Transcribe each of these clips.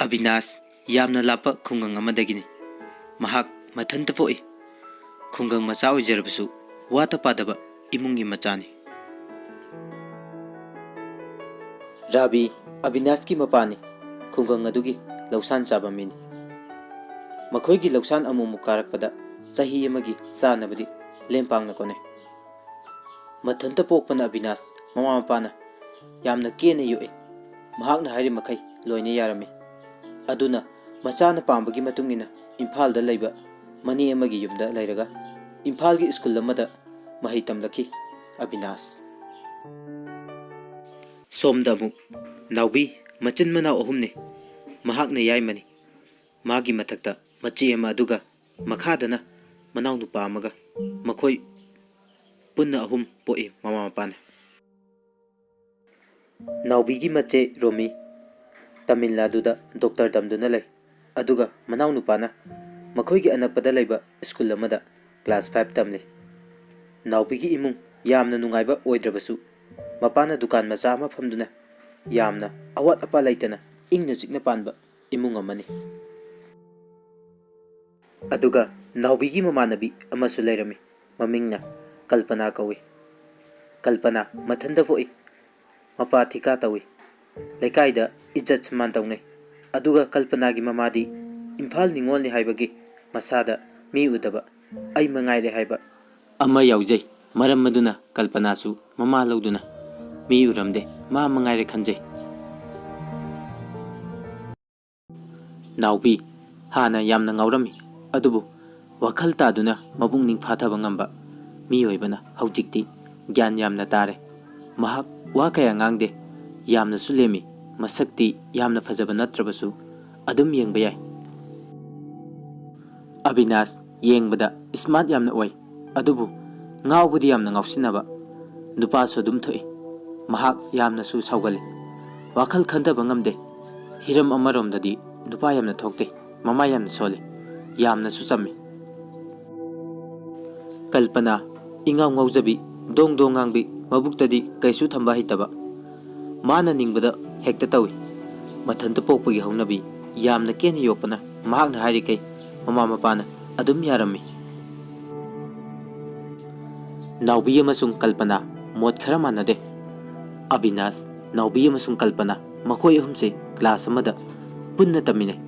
Abhinas yamna lapa khungang amadagini. Mahak mathanta foi. Khungang macha oijarabasu wata padaba imungi machani. Rabi Abhinas ki mapani khungang adugi lausan chabamini. Makhoi gi lausan amumu karakpada sahi amagi sanabadi lempangna kone. Mathanta pokpana Abhinas mama mapana yamna kene yoe. Mahakna hari makai loine yarami. Aduna machana pambagi matungina Imphal da laiba mani amagi yumda lairaga Imphal gi school amada mahai tamlaki Abhinas. Somdamu naubi machin mana ohumne mahakna yaimani magi mathakta machi ama aduga makhadana manau nupa amaga makhoi punna ahum poi mama mapana. Naubi gi mache Romi Tamil Nadu da Dr. Damduna lay aduga manau nupana makhoi gi anakpada layba school amada class 5 tamle. Naubi gi imung yamna nungaiba oidrabasu mapana dukan macha ama famduna yamna awat apa laitana ingna jikna panba imung amani. Aduga Naubi gi mamanabi amasu lairami mamingna Kalpana kawi. Kalpana mathanda foi mapa thika tawi leikaida ijat mantawnai aduga Kalpana gi mamadi Imphal ningol ni haibagi masada mi udaba ai mangaire haiba ama yaujai maram maduna Kalpana su mama lauduna mi uramde ma mangaire khanjai. Naubi hana yamna ngaurami adubu wakhal taduna mabung ning phathaba ngamba mi hoibana haujikti gyan yamna tare mahak wa kaya ngangde yamna sulemi masakti yamna fajaba natrabasu adum yengba yai. Abhinas yengbada smart yamna oi adubu ngawbudi yamna ngawsinaba nupa so dum thoi mahak yamna su saugali wakhal khandaba ngamde hiram amaromdadi nupa yamna thokte mama yamna soli yamna su chammi. Kalpana ingaw ngawjabi dong dong ngangbi mabuktadi kaisu thamba hitaba mana ningbada hekta tawi mathanta pokpagi haunabi yamna ken yokpana mahakna hari kai mama mapana adum yarami. Naubi amasung Kalpana mot khara manade. Abhinas Naubi amasung Kalpana makhoi ahumse class amada punna tamine.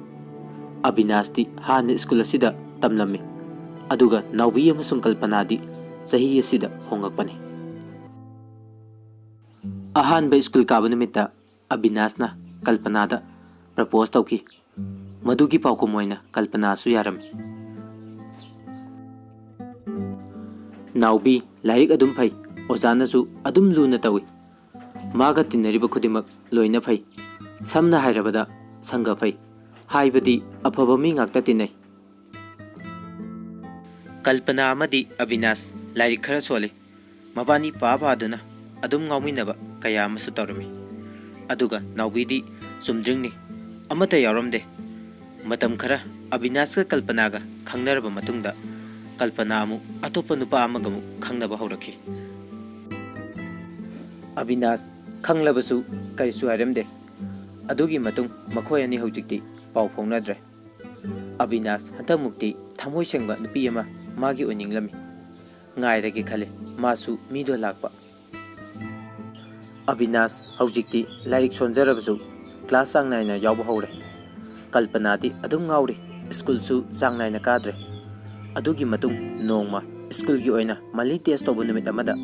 Abhinas ti hana school asida tamlami aduga Naubi amasung Kalpana di sahi asida hongakpani. Ahan ba school kaba numita Abhinas na Kalpana da propose tauki madugi paukumoy na Kalpana su yarami. Naubi lairik adum phai ojana su adum luna tawi maga tinariba khudimak loina phai samna hairabada sanga phai haibadi afaba mi ngakta tinai. Kalpana amadi Abhinas lairik khara sole mabani paaduna adum ngawminaba kaya amasu tawrami aduga Naubi di sumdringni amata yaramde matam khara Abhinas ka Kalpana ga khangnaraba matungda Kalpana amu atopa nupa amagamu khangnaba haurakhi. Abhinas khanglabasu kaisu haramde adugi matung makhoi ani haujikti pau phongnadre. Abhinas hantamukti thamoi sengba nupi ama magi oninglami ngairagi khale masu mido lakpa. Abhinas haujikti lairik sonjarabasu class sang naina yawba haure. Kalpana di adum ngawri school su sang naina kadre. Adugi matung nongma school gi oina mali test tobu numit amada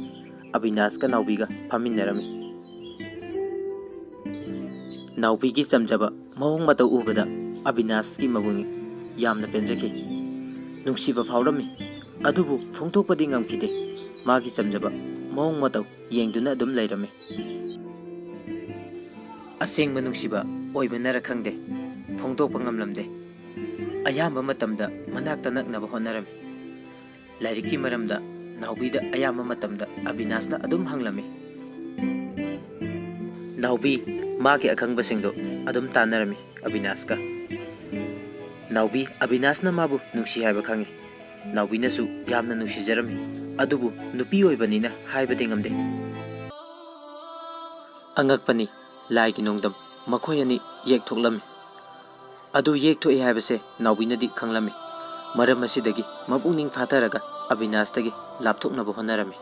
Abhinas ka Naubi ga phaminarami. Naubi gi chamjaba mahung mata ubada Abhinas ki mabungi yamna penjaki nungsiba phawrami adubu phongthokpadi ngamkide magi chamjaba mahung mata yengduna adum lairami. Asengba nungsiba oibanara khangde phongthokpa ngamlamde ayamba matamda manakta naknaba honarami. Lairiki maramda Naubi da ayamba matamda Abhinas na adum hanglami. Naubi magi akhangba singdo adum tanarami Abhinas ka. Naubi Abhinas na mabu nungsi haiba khangi. Naubi na su yamna nungsijarami adubu nupi oibanina haibade ngamde. Angakpani lai gi nongdam makhoi ani yek thoklami. Naubi gi maram da Abhinas na adum hanglami. Lairiki maramda Naubi da ayamba matamda Abhinas na adum hanglami. Naubi magi akhangba singdo adum tanarami Abhinas ka. Naubi Abhinas na mabu nungsi haiba khangi. Naubi na su yamna nungsijarami adubu nupi oibanina haibade ngamde. Angakpani lai gi nongdam makhoi ani yek thoklami. ꯑꯗꯨ ꯌꯦꯛꯊꯣꯛꯏ ꯍꯥꯏꯕꯁꯦ ꯅꯥꯎꯕꯤꯅꯗꯤ ꯈꯪꯂꯝꯃꯤ꯫ ꯃꯔꯝ ꯑꯁꯤꯗꯒꯤ ꯃꯄꯨꯛꯅꯤꯡ ꯐꯥꯊꯔꯒ ꯑꯕꯤꯅꯥꯁꯇꯒꯤ ꯂꯥꯞꯊꯣꯛꯅꯕ ꯍꯣꯠꯅꯔꯝꯃꯤ꯫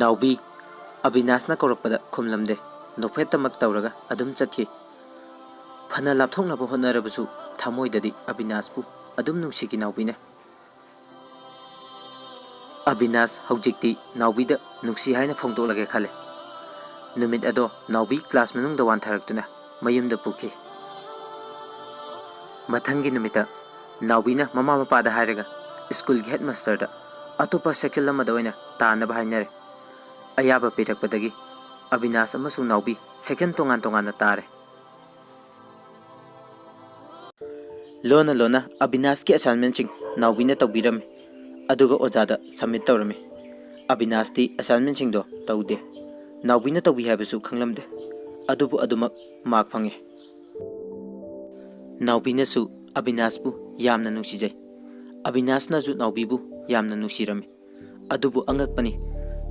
ꯅꯥꯎꯕꯤ ꯑꯕꯤꯅꯥꯁꯅ ꯀꯧꯔꯛꯄꯗ ꯈꯨꯝꯂꯝꯗꯦ, ꯅꯣꯛꯐꯦꯠꯇꯃꯛ ꯇꯧꯔꯒ ꯑꯗꯨꯝ ꯆꯠꯈꯤ꯫ ꯐꯅ ꯂꯥꯞꯊꯣꯛꯅꯕ ꯍꯣꯠꯅꯔꯕꯁꯨ ꯊꯃꯣꯏꯗꯗꯤ ꯑꯕꯤꯅꯥꯁꯄꯨ ꯑꯗꯨꯝ ꯅꯨꯡꯁꯤꯈꯤ ꯅꯥꯎꯕꯤꯅ꯫ ꯑꯕꯤꯅꯥꯁ ꯍꯧꯖꯤꯛꯇꯤ ꯅꯥꯎꯕꯤꯗ ꯅꯨꯡꯁꯤ ꯍꯥꯏꯅ ꯐꯣꯡꯗꯣꯛꯂꯒꯦ ꯈꯜꯂꯦ꯫ ꯅꯨꯃꯤꯠ ꯑꯗꯣ ꯅꯥꯎꯕꯤ ꯀ꯭ꯂꯥꯁ ꯃꯅꯨꯡꯗ ꯋꯥꯟꯊꯔꯛꯇꯨꯅ ꯃꯌꯨꯝꯗ ꯄꯨꯈꯤ꯫ ꯃꯊꯪꯒꯤ ꯅꯨꯃꯤꯠꯇ ꯅꯥꯎꯕꯤꯅ ꯃꯃꯥ ꯃꯄꯥꯗ ꯍꯥꯏꯔꯒ ꯁ꯭ꯀꯨꯜꯒꯤ ꯍꯦꯗꯃꯥꯁꯇꯔꯗ ꯑꯇꯣꯞꯄ ꯁꯦꯀꯦꯜ ꯑꯃꯗ ꯑꯣꯏꯅ ꯇꯥꯅꯕ ꯍꯥꯏꯅꯔꯦ꯫ ꯑꯌꯥꯕ ꯄꯤꯔꯛꯄꯗꯒꯤ ꯑꯕꯤꯅꯥꯁ ꯑꯃꯁꯨꯡ ꯅꯥꯎꯕꯤ ꯁꯦꯀꯦꯟ ꯇꯣꯉꯥꯟ ꯇꯣꯉꯥꯟꯅ ꯇꯥꯔꯦ꯫ ꯂꯣꯟꯅ ꯂꯣꯟꯅ ꯑꯕꯤꯅꯥꯁꯀꯤ ꯑꯦꯁꯥꯏꯟꯃꯦꯟꯁꯤꯡ ꯅꯥꯎꯕꯤꯅ ꯇꯧꯕꯤꯔꯝꯃꯤ, ꯑꯗꯨꯒ ꯑꯣꯖꯥꯗ ꯁꯕꯃꯤꯠ ꯇꯧꯔꯝꯃꯤ꯫ ꯑꯕꯤꯅꯥꯁꯇꯤ ꯑꯦꯁꯥꯏꯟꯃꯦꯟꯁꯤꯡꯗꯣ ꯇꯧꯗꯦ, ꯅꯥꯎꯕꯤꯅ ꯇꯧꯕꯤ ꯍꯥꯏꯕꯁꯨ ꯈꯪꯂꯝꯗꯦ, ꯑꯗꯨꯕꯨ ꯑꯗꯨꯃꯛ ꯃꯥꯔꯛ ꯐꯪꯉꯤ꯫ ꯅꯥꯎꯕꯤꯅꯁꯨ ꯑꯕꯤꯅꯥꯁꯄꯨ ꯌꯥꯝꯅ ꯅꯨꯡꯁꯤꯖꯩ, ꯑꯕꯤꯅꯥꯁꯅꯁꯨ ꯅꯥꯎꯕꯤꯕꯨ ꯌꯥꯝꯅ ꯅꯨꯡꯁꯤꯔꯝꯃꯤ꯫ ꯑꯗꯨꯕꯨ ꯑꯉꯛꯄꯅꯤ,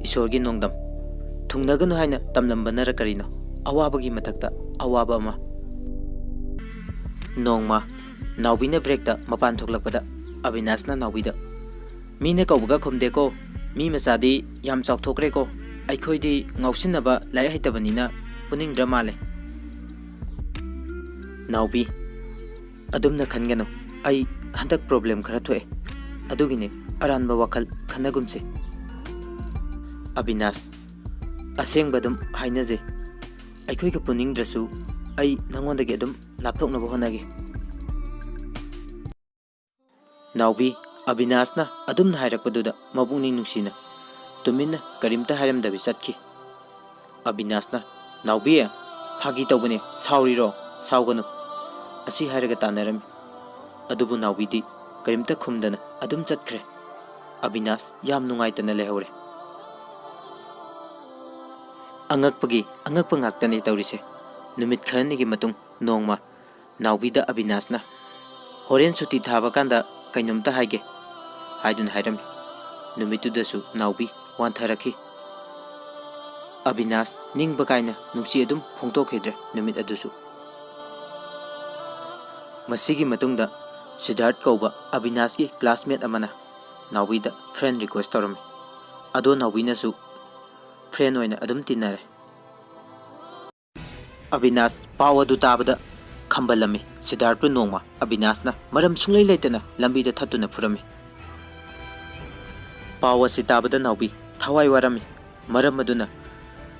ꯏꯁꯣꯔꯒꯤ ꯅꯣꯡꯗꯝ, ꯊꯨꯡꯅꯒꯅꯨ ꯍꯥꯏꯅ ꯇꯝꯂꯝꯕꯅꯔ ꯀꯔꯤꯅꯣ, ꯑꯋꯥꯕꯒꯤ ꯃꯊꯛꯇ ꯑꯋꯥꯕ ꯑꯃ꯫ ꯅꯣꯡꯃ ꯅꯥꯎꯕꯤꯅ ꯕ꯭ꯔꯦꯛꯇ ꯃꯄꯥꯟ ꯊꯣꯛꯂꯛꯄꯗ ꯑꯕꯤꯅꯥꯁꯅ ꯅꯥꯎꯕꯤꯗ, "ꯃꯤꯅ ꯀꯧꯕꯒ ꯈꯨꯝꯗꯦꯀꯣ, ꯃꯤ ꯃꯆꯥꯗꯤ ꯌꯥꯝ ꯆꯥꯎꯊꯣꯛꯈ꯭ꯔꯦꯀꯣ, ꯑꯩꯈꯣꯏꯗꯤ ꯉꯥꯎꯁꯤꯟꯅꯕ ꯂꯥꯏꯔꯤꯛ ꯍꯩꯇꯕꯅꯤꯅ ꯄꯨꯅꯤꯡꯗ꯭ꯔ ꯃꯥꯜꯂꯦ"꯫ ꯅꯥꯎꯕꯤ, ꯑꯗꯨꯝꯅ ꯈꯟꯒꯅꯨ, ꯑꯩ ꯍꯟꯗꯛ ꯄ꯭ꯔꯣꯕ꯭ꯂꯦꯝ ꯈꯔ ꯊꯣꯛꯑꯦ, ꯑꯗꯨꯒꯤꯅꯦ ꯑꯔꯥꯟꯕ ꯋꯥꯈꯜ ꯈꯟꯅꯒꯨꯝꯁꯦ꯫ ꯑꯕꯤꯅꯥꯁ, ꯑꯁꯦꯡꯕ ꯑꯗꯨꯝ ꯍꯥꯏꯅꯖꯩ, ꯑꯩꯈꯣꯏꯒ ꯄꯨꯅꯤꯡꯗ꯭ꯔꯁꯨ ꯑꯩ ꯅꯉꯣꯟꯗꯒꯤ ꯑꯗꯨꯝ ꯂꯥꯞꯊꯣꯛꯅꯕ ꯍꯣꯠꯅꯒꯦ꯫ ꯅꯥꯎꯕꯤ ꯑꯕꯤꯅꯥꯁꯅ ꯑꯗꯨꯝꯅ ꯍꯥꯏꯔꯛꯄꯗꯨꯗ ꯃꯄꯨꯛꯅꯤꯡ ꯅꯨꯡꯁꯤꯅ ꯇꯨꯃꯤꯟꯅ ꯀꯔꯤꯝꯇ ꯍꯥꯏꯔꯝꯗꯕꯤ ꯆꯠꯈꯤ꯫ ꯑꯕꯤꯅꯥꯁꯅ, "ꯅꯥꯎꯕꯤ, ꯐꯥꯒꯤ ꯇꯧꯕꯅꯦ, ꯁꯥꯎꯔꯤꯔꯣ? ꯁꯥꯎꯒꯅꯨ", ꯑꯁꯤ ꯍꯥꯏꯔꯒ ꯇꯥꯟꯅꯔꯝꯃꯤ꯫ ꯑꯗꯨꯕꯨ ꯅꯥꯎꯕꯤꯗꯤ ꯀꯔꯤꯝꯇ ꯈꯨꯝꯗꯅ ꯑꯗꯨꯝ ꯆꯠꯈ꯭ꯔꯦ꯫ ꯑꯕꯤꯅꯥꯁ ꯌꯥꯝ ꯅꯨꯡꯉꯥꯏꯇꯅ ꯂꯩꯍꯧꯔꯦ꯫ ꯑꯉꯛꯄꯒꯤ ꯑꯉꯛꯄ ꯉꯥꯛꯇꯅꯤ ꯇꯧꯔꯤꯁꯦ꯫ ꯅꯨꯃꯤꯠ ꯈꯔꯅꯤꯒꯤ ꯃꯇꯨꯡ ꯅꯣꯡꯃ ꯅꯥꯎꯕꯤꯗ ꯑꯕꯤꯅꯥꯁꯅ, "ꯍꯣꯔꯦꯟ ꯁꯨꯇꯤ ꯊꯥꯕ ꯀꯥꯟꯗ ꯀꯩꯅꯣꯝꯇ ꯍꯥꯏꯒꯦ" ꯍꯥꯏꯗꯨꯅ ꯍꯥꯏꯔꯝꯃꯤ꯫ ꯅꯨꯃꯤꯠꯇꯨꯗꯁꯨ ꯅꯥꯎꯕꯤ ꯋꯥꯟꯊꯔꯛꯈꯤ꯫ ꯑꯕꯤꯅꯥꯁ ꯅꯤꯡꯕ ꯀꯥꯏꯅ ꯅꯨꯡꯁꯤ ꯑꯗꯨꯝ ꯐꯣꯡꯗꯣꯛꯈꯤꯗ꯭ꯔꯦ ꯅꯨꯃꯤꯠ ꯑꯗꯨꯁꯨ꯫ ꯃꯁꯤꯒꯤ ꯃꯇꯨꯡꯗ ꯁꯤꯗꯥꯔꯠ ꯀꯧꯕ ꯑꯕꯤꯅꯥꯁꯀꯤ ꯀ꯭ꯂꯥꯁꯃꯦꯠ ꯑꯃꯅ ꯅꯥꯎꯕꯤꯗ ꯐ꯭ꯔꯦꯟ ꯔꯤꯀ꯭ꯋꯦꯁ ꯇꯧꯔꯝꯃꯤ꯫ ꯑꯗꯣ ꯅꯥꯎꯕꯤꯅꯁꯨ ꯐ꯭ꯔꯦꯟ ꯑꯣꯏꯅ ꯑꯗꯨꯝ ꯇꯤꯟꯅꯔꯦ꯫ ꯑꯕꯤꯅꯥꯁ ꯄꯥꯎ ꯑꯗꯨ ꯇꯥꯕꯗ ꯈꯝꯕꯜꯂꯝꯃꯤ꯫ ꯁꯤꯗꯥꯔꯠꯄꯨ ꯅꯣꯡꯃ ꯑꯕꯤꯅꯥꯁꯅ ꯃꯔꯝ ꯁꯨꯡꯂꯩ ꯂꯩꯇꯅ ꯂꯝꯕꯤꯗ ꯊꯠꯇꯨꯅ ꯐꯨꯔꯝꯃꯤ꯫ ꯄꯥꯎ ꯑꯁꯤ ꯇꯥꯕꯗ ꯅꯥꯎꯕꯤ ꯊꯋꯥꯏ ꯋꯥꯔꯝꯃꯤ꯫ ꯃꯔꯝ ꯑꯗꯨꯅ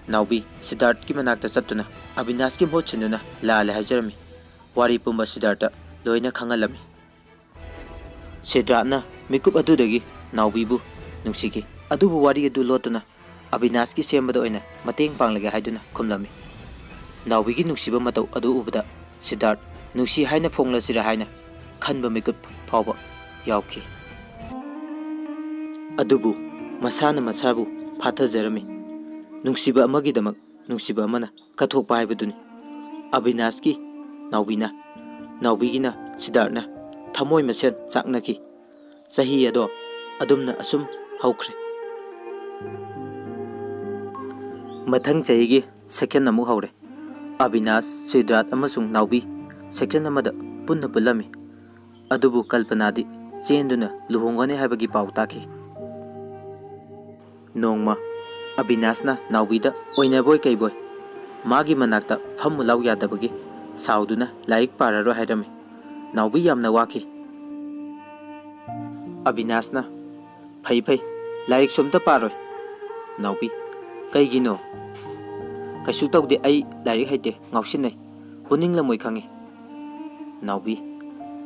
ꯅꯥꯎꯕꯤ ꯁꯤꯗꯥꯔꯠꯀꯤ ꯃꯅꯥꯛꯇ ꯆꯠꯇꯨꯅ ꯑꯕꯤꯅꯥꯁꯀꯤ ꯃꯍꯨꯠ ꯁꯤꯟꯗꯨꯅ ꯂꯥꯜꯂꯦ ꯍꯥꯏꯖꯔꯝꯃꯤ꯫ ꯋꯥꯔꯤ ꯄꯨꯝꯕ ꯁꯤꯗꯥꯔꯠꯇ ꯂꯣꯏꯅ ꯈꯪꯍꯜꯂꯝꯃꯤ꯫ ꯁꯤꯗꯥꯔꯠꯅ ꯃꯤꯀꯨꯞ ꯑꯗꯨꯗꯒꯤ ꯅꯥꯎꯕꯤꯕꯨ ꯅꯨꯡꯁꯤꯈꯤ, ꯑꯗꯨꯕꯨ ꯋꯥꯔꯤ ꯑꯗꯨ ꯂꯣꯠꯇꯨꯅ ꯑꯕꯤꯅꯥꯁꯀꯤ ꯁꯦꯝꯕꯗ ꯑꯣꯏꯅ ꯃꯇꯦꯡ ꯄꯥꯡꯂꯒꯦ ꯍꯥꯏꯗꯨꯅ ꯈꯨꯝꯂꯝꯃꯤ꯫ ꯅꯥꯎꯕꯤꯒꯤ ꯅꯨꯡꯁꯤꯕ ꯃꯇꯧ ꯑꯗꯨ ꯎꯕꯗ ꯁꯤꯗꯥꯔꯠ ꯅꯨꯡꯁꯤ ꯍꯥꯏꯅ ꯐꯣꯡꯂꯁꯤꯔꯥ ꯍꯥꯏꯅ ꯈꯟꯕ ꯃꯤꯀꯨꯞ ꯐꯥꯎꯕ ꯌꯥꯎꯈꯤ꯫ ꯑꯗꯨꯕꯨ ꯃꯁꯥꯅ ꯃꯁꯥꯕꯨ ꯐꯥꯊꯖꯔꯝꯃꯤ꯫ ꯅꯨꯡꯁꯤꯕ ꯑꯃꯒꯤꯗꯃꯛ ꯅꯨꯡꯁꯤꯕ ꯑꯃꯅ ꯀꯠꯊꯣꯛꯄ ꯍꯥꯏꯕꯗꯨꯅꯤ꯫ ꯑꯕꯤꯅꯥꯁꯀꯤ ꯅꯥꯎꯕꯤꯅ, ꯅꯥꯎꯕꯤꯒꯤꯅ ꯁꯤꯗꯥꯔꯠꯅ ꯊꯃꯣꯏ ꯃꯁꯦꯟ ꯆꯥꯛꯅꯈꯤ꯫ ꯆꯍꯤ ꯑꯗꯣ ꯑꯗꯨꯝꯅ ꯑꯁꯨꯝ ꯍꯧꯈ꯭ꯔꯦ꯫ ꯃꯊꯪ ꯆꯍꯤꯒꯤ ꯁꯦꯛꯁꯟ ꯑꯃꯨꯛ ꯍꯧꯔꯦ꯫ ꯑꯕꯤꯅꯥꯁ, ꯁꯤꯗꯥꯔꯠ ꯑꯃꯁꯨꯡ ꯅꯥꯎꯕꯤ ꯁꯦꯛꯁꯟ ꯑꯃꯗ ꯄꯨꯟꯅ ꯄꯨꯜꯂꯝꯃꯤ꯫ ꯑꯗꯨꯕꯨ ꯀꯜꯄꯅꯥꯗꯤ ꯆꯦꯟꯗꯨꯅ ꯂꯨꯍꯣꯡꯒꯅꯤ ꯍꯥꯏꯕꯒꯤ ꯄꯥꯎ ꯇꯥꯈꯤ꯫ ꯅꯣꯡꯃ ꯑꯕꯤꯅꯥꯁꯅ ꯅꯥꯎꯕꯤꯗ ꯑꯣꯏꯅꯕꯣꯏ ꯀꯩꯕꯣꯏ ꯃꯥꯒꯤ ꯃꯅꯥꯛꯇ ꯐꯝꯃꯨ ꯂꯥꯎ ꯌꯥꯗꯕꯒꯤ ꯁꯥꯎꯗꯨꯅ ꯂꯥꯏꯔꯤꯛ ꯄꯥꯔꯔꯣꯏ ꯍꯥꯏꯔꯝꯃꯤ꯫ ꯅꯥꯎꯕꯤ ꯌꯥꯝꯅ ꯋꯥꯈꯤ꯫ ꯑꯕꯤꯅꯥꯁꯅ, "ꯐꯩ ꯐꯩ, ꯂꯥꯏꯔꯤꯛ ꯁꯨꯝꯇ ꯄꯥꯔꯣꯏ". ꯅꯥꯎꯕꯤ, "ꯀꯩꯒꯤꯅꯣ"? "ꯀꯩꯁꯨ ꯇꯧꯗꯦ, ꯑꯩ ꯂꯥꯏꯔꯤꯛ ꯍꯩꯇꯦ, ꯉꯥꯎꯁꯤꯟꯅꯩ, ꯄꯨꯅꯤꯡꯂꯝꯃꯣꯏ ꯈꯪꯉꯤ". ꯅꯥꯎꯕꯤ,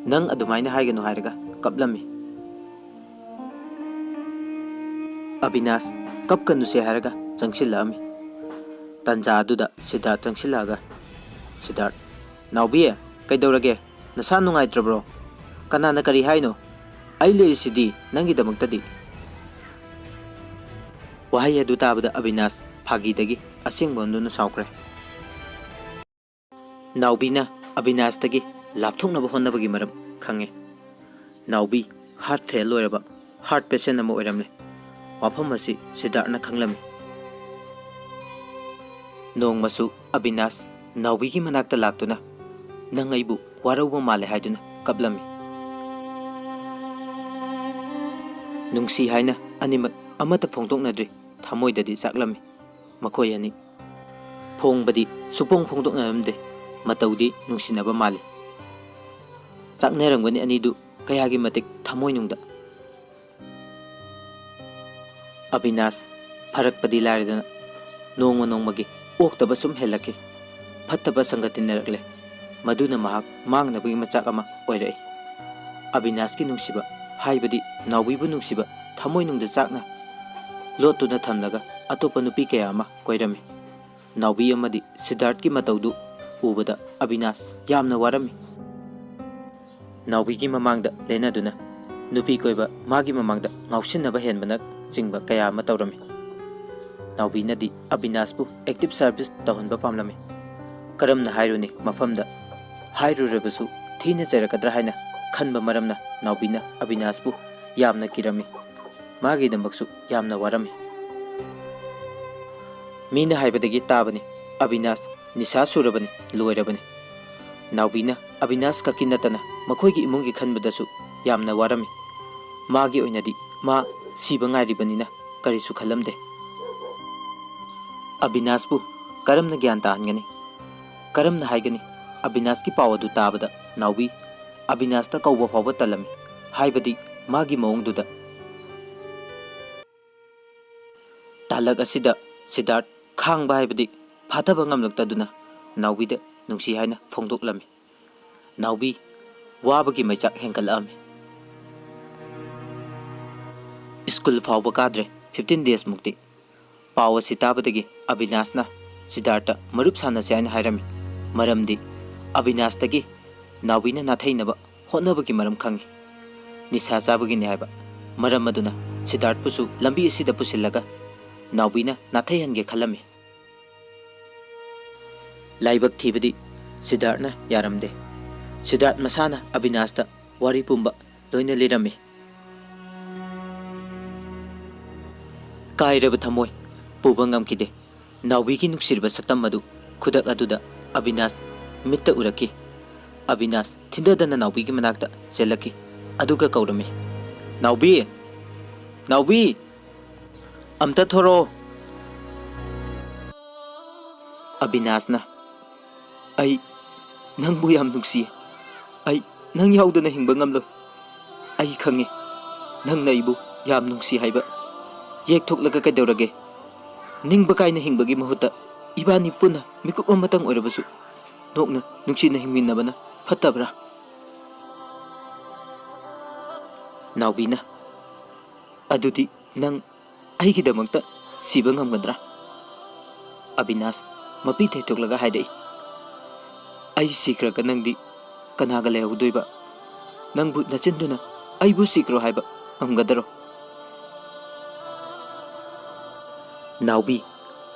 "ꯅꯪ ꯑꯗꯨꯃꯥꯏꯅ ꯍꯥꯏꯒꯅꯨ" ꯍꯥꯏꯔꯒ ꯀꯞꯂꯝꯃꯤ꯫ ꯑꯕꯤꯅꯥꯁ ꯀꯞꯀꯅꯨꯁꯦ ꯍꯥꯏꯔꯒ ꯆꯪꯁꯤꯜꯂꯛꯑꯝꯃꯤ꯫ ꯇꯟꯖꯥ ꯑꯗꯨꯗ ꯁꯤꯗꯥꯔꯠ ꯆꯪꯁꯤꯜꯂꯛꯑꯒ, "ꯁꯤꯗꯥꯔꯠ, ꯅꯥꯎꯕꯤ, ꯀꯩꯗꯧꯔꯒꯦ? ꯅꯁꯥ ꯅꯨꯡꯉꯥꯏꯇ꯭ꯔꯕ꯭ꯔꯣ? ꯀꯅꯥꯅ ꯀꯔꯤ ꯍꯥꯏꯅꯣ? ꯑꯩ ꯂꯩꯔꯤꯁꯤꯗꯤ ꯅꯪꯒꯤꯗꯃꯛꯇꯗꯤ". ꯋꯥꯍꯩ ꯑꯗꯨ ꯇꯥꯕꯗ ꯑꯕꯤꯅꯥꯁ ꯐꯥꯒꯤꯗꯒꯤ ꯑꯁꯦꯡꯕ ꯑꯣꯟꯗꯨꯅ ꯁꯥꯎꯈ꯭ꯔꯦ꯫ ꯅꯥꯎꯕꯤꯅ ꯑꯕꯤꯅꯥꯁꯇꯒꯤ ꯂꯥꯞꯊꯣꯛꯅꯕ ꯍꯣꯠꯅꯕꯒꯤ ꯃꯔꯝ ꯈꯪꯉꯦ꯫ ꯅꯥꯎꯕꯤ ꯍꯥꯔꯠ ꯐꯦꯜ ꯑꯣꯏꯔꯕ ꯍꯥꯔꯠ ꯄꯦꯁꯦꯟ ꯑꯃ ꯑꯣꯏꯔꯝꯂꯦ꯫ ꯋꯥꯐꯝ ꯑꯁꯤ ꯁꯤꯗꯥꯔꯠꯅ ꯈꯪꯂꯝꯃꯤ꯫ ꯅꯣꯡꯃꯁꯨ ꯑꯕꯤꯅꯥꯁ ꯅꯥꯎꯕꯤꯒꯤ ꯃꯅꯥꯛꯇ ꯂꯥꯛꯇꯨꯅ nang aibu warauba male haiduna kaplami. Nungsi haina animak amata phongdoknadri thamoidadi saklami. Makhoi ani phongbadi supong phongdoknamde mataudi nungsinaba male. Chaknerangwani anidu kayagi matik thamoinungda. Abhinas farakpadi laridana nongma nongmagi oktaba sum helaki fattaba sangatinnarakle maduna mahak mangnabagi machak ama oirai. Abhinaski nungsiba haibadi naubibu nungsiba thamoinungda chakna lotuna thamnaga atopa nupi kaya ama koirami. Naubi amadi Siddharth ki mataudu ubada Abhinas yamna warami. Naubi ki mamangda lenaduna nupi koiba magi mamangda ngausinnaba henbana jingba kaya ama taurami. Naubi nadi Abhinas bu active service tahunba pamlami. Karamna hairuni mafamda hairu rabasu thina chairakadra haina khanba maramna Naubina Abhinas bu yamna kirami. Magi dambaksu yamna warami. Mina haibadagi tabani Abhinas nisa surabani loirabani. Naubina Abhinas kakinatana makoigi imungi khanbadasu yamna warami. Magi oinadi ma siba ngairibanina karisu khalamde. Abhinas bu karamna gyan tahangani karamna haigani Abhinas ki pawadu tabada Naubi Abhinas ta kauba phawba talami haibadi magi maungduda. Talak asida Siddharth khangba haibadi phathaba ngamlaktaduna Naubi da nungsi haina phongdoklami. Naubi wabagi maichak hengkalami. School phawba kadre 15 days mukti pawa sitabadagi Abhinas na Siddhartha marup sanase aina hairami. Maramdi Abhinas tagi Naubina nathainaba hotnabagi maram khangi. Nisa chabagi ni haiba maram aduna Siddharth pusu lambi asida pusillaga Naubina nathaihange khalami. Laibak thibadi Siddharth na yaramde. Siddharth masana Abhinas ta wari pumba loina lirami. Kairaba thamoi puba ngamkide Naubi ki nuksirba saktam madu khudak aduda Abhinas mitta uraki. Abhinas thindadana Naubi ki manakta selaki aduga kaurami. Naubi Naubi amta thoro. Abhinas na ai nangbu yam nungsi ai nang yaudana hingba ngamlo ai khange nang naibu yam nungsi haiba yek thoklaga kaidaurage ningba kaina hingbagi mahuta ibani puna mikup amatang oirabasu nokna nungsina hingminnabana fattabra. Naubina adudi nang aigidamakta siba ngamgadra. Abhinas mapi thaihthoklaga haidai ai sikraga nangdi kanaga lehudoi ba nangbu nachinduna aibu sikro haiba ngamgadaro. Naubi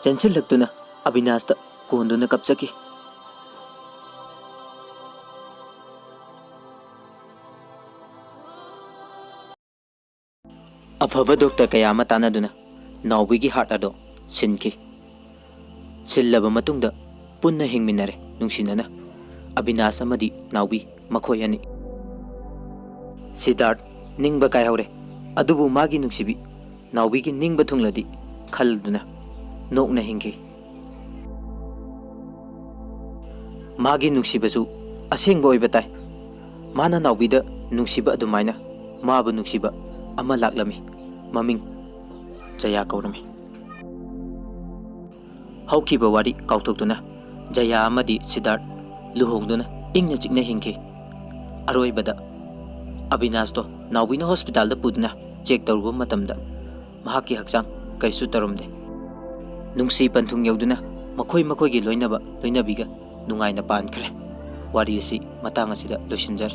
chanchalaktuna Abhinas ta konduna kapchaki. Afaba doctor kaya ama tanaduna Naubi gi heart ado sinki. Sillaba matungda punna hingminare nungsinana Abhinas amadi Naubi makhoi ani. Siddharth ningba kai haure adubu magi nungsibi Naubi gi ningba thungladi khalduna nokna hingi. Magi nungsibasu asengba oiba tai. Mana Naubida nungsiba adumaina mabu nungsiba ama laklami maming Jaya kaurami. Haukiba wari kautoktuna Jaya amadi Siddharth luhongduna ingna chikna hingi. Aroibada Abhinas to Naubina hospital da pudna check tauruba matamda mahaki haksang kaisu tarumde. Nungsi panthung yauduna makhoi gi loinabiga nungaina pankhre. Wari asi matang asida losinjar.